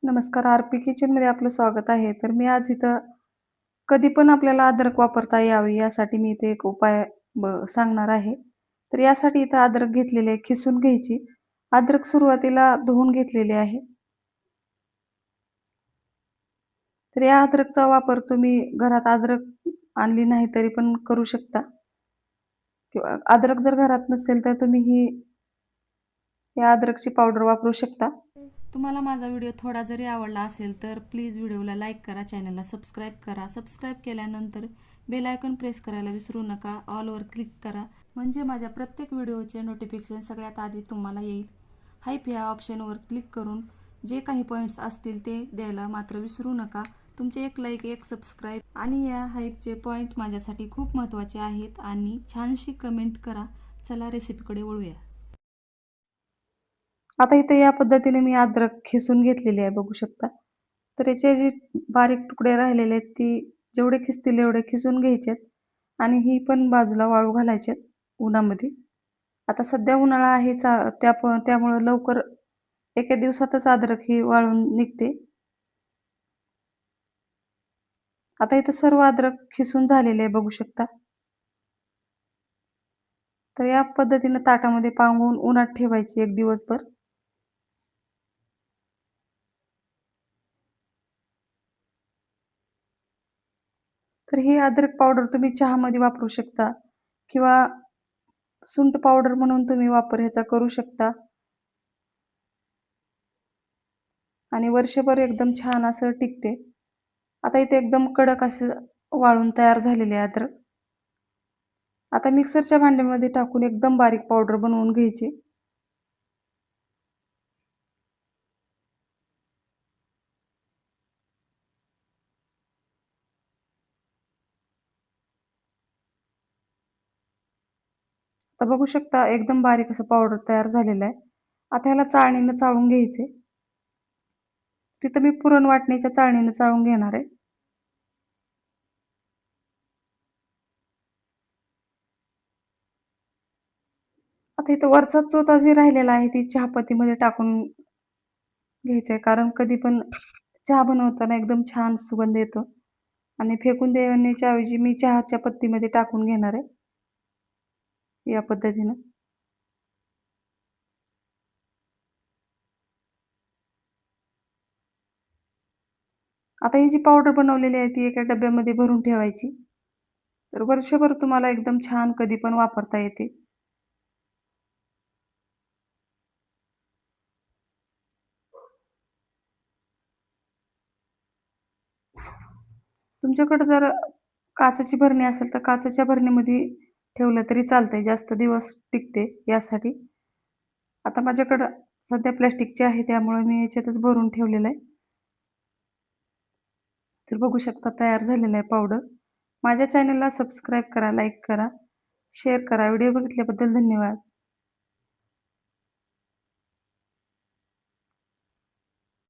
नमस्कार, आर-पी किचनमध्ये आपलं स्वागत आहे. तर मी आज इथं कधी पण आपल्याला अद्रक वापरता यावी यासाठी मी इथे एक उपाय सांगणार आहे. तर यासाठी इथं अद्रक घेतलेली आहे, खिसून घ्यायची. अद्रक सुरुवातीला धुवून घेतलेली आहे. तर या अद्रकचा वापर तुम्ही घरात अद्रक आणली नाही तरी पण करू शकता किंवा अद्रक जर घरात नसेल तर तुम्ही या अद्रकची पावडर वापरू शकता. तुम्हाला माझा व्हिडिओ थोडा जरी आवडला असेल तर प्लीज व्हिडिओला लाईक करा, चॅनलला सबस्क्राईब करा. सबस्क्राईब केल्यानंतर बेल आयकॉन प्रेस करायला विसरू नका. ऑलवर क्लिक करा म्हणजे माझ्या प्रत्येक व्हिडिओचे नोटिफिकेशन सगळ्यात आधी तुम्हाला येईल. हाईप या ऑप्शनवर क्लिक करून जे काही पॉईंट्स असतील ते द्यायला मात्र विसरू नका. तुमचे एक लाईक, एक सबस्क्राईब आणि या हाईपचे पॉईंट माझ्यासाठी खूप महत्त्वाचे आहेत. आणि छानशी कमेंट करा. चला रेसिपीकडे वळूया. आता इथे या पद्धतीने मी अद्रक खिसून घेतलेली आहे बघू शकता. तर याचे जे बारीक तुकडे राहिलेले आहेत ती जेवढे खिसतील एवढे खिसून घ्यायचेत आणि ही पण बाजूला वाळू घालायचे उन्हामध्ये. आता सध्या उन्हाळा आहे त्यामुळं लवकर एका दिवसातच अद्रक ही वाळून निघते. आता इथं सर्व अद्रक खिसून झालेले आहे बघू शकता. तर या पद्धतीने ताटामध्ये पांगवून उन्हात ठेवायची एक दिवसभर. तर ही अद्रक पावडर तुम्ही चहामध्ये वापरू शकता किंवा सुंठ पावडर म्हणून तुम्ही वापर ह्याचा करू शकता आणि वर्षभर एकदम छान असं टिकते. आता इथे एकदम कडक असं वाळून तयार झालेले आहे अद्रक. आता मिक्सरच्या भांड्यामध्ये टाकून एकदम बारीक पावडर बनवून घ्यायची. आता बघू शकता एकदम बारीक असं पावडर तयार झालेलं आहे. आता ह्याला चाळणीनं चाळून घ्यायचे. तिथं मी पुरण वाटणीच्या चाळणीनं चाळून घेणार आहे. आता इथं वरचा चोथा जे राहिलेला आहे ती चहापत्तीमध्ये टाकून घ्यायचं आहे. कारण कधी पण चहा बनवताना एकदम छान सुगंध येतो आणि फेकून देण्याच्या ऐवजी मी चहाच्या पत्तीमध्ये टाकून घेणार आहे या पद्धतीनं. आता ही जी पावडर बनवलेली आहे ती एका डब्यामध्ये भरून ठेवायची. तर वर्षभर तुम्हाला एकदम छान कधी पण वापरता येते. तुमच्याकडे जर काचेची भरणी असेल तर काचेच्या भरणीमध्ये ठेवलं तरी चालतंय. जास्त दिवस टिकते यासाठी. आता माझ्याकडं सध्या प्लास्टिकची आहे त्यामुळे मी याच्यातच भरून ठेवलेलं आहे. तर बघू शकता तयार झालेलं आहे पावडर. माझ्या चॅनलला सबस्क्राईब करा, लाईक करा, शेअर करा. व्हिडिओ बघितल्याबद्दल धन्यवाद.